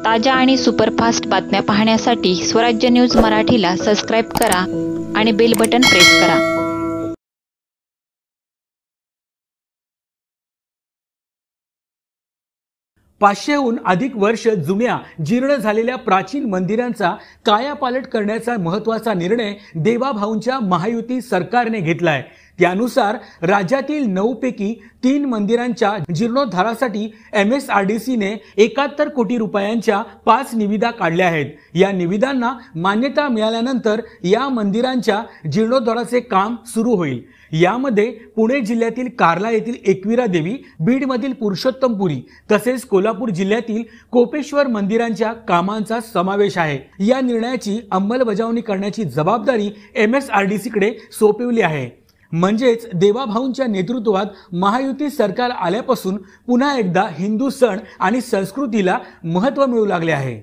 ताज्या आणि सुपरफास्ट बातम्या पाहण्यासाठी स्वराज्य न्यूज मराठीला सबस्क्राईब करा आणि बेल बटन प्रेस करा। 500हून अधिक वर्ष जुन्या जीर्ण झालेल्या प्राचीन मंदिरांचा कायापालट करण्याचा महत्त्वाचा निर्णय देवाभाऊंच्या महायुती सरकारने घेतलाय। त्यानुसार राज्यातील 9 पैकी 3 मंदिरांच्या जीर्णोद्धारासाठी MSRDC ने 71 कोटी रुपयांच्या 5 निविदा काढल्या आहेत। या निविदांना मान्यता मिळाल्यानंतर या मंदिरांच्या जीर्णोद्धाराचे काम सुरू होईल। यामध्ये पुणे जिल्ह्यातील कार्ला येथील एकविरा देवी, बीडमधील पुरुषोत्तमपुरी तसेच कोल्हापूर जिल्ह्यातील कोपेश्वर मंदिरांच्या कामांचा समावेश आहे। या निर्णयाची अंमलबजावणी करण्याची जबाबदारी MSRDC कडे सोपवली आहे। म्हणजेच देवाभाऊंच्या नेतृत्वात महायुती सरकार आल्यापासून पुन्हा एकदा हिंदू सण आणि संस्कृतीला महत्त्व मिळू लागले आहे।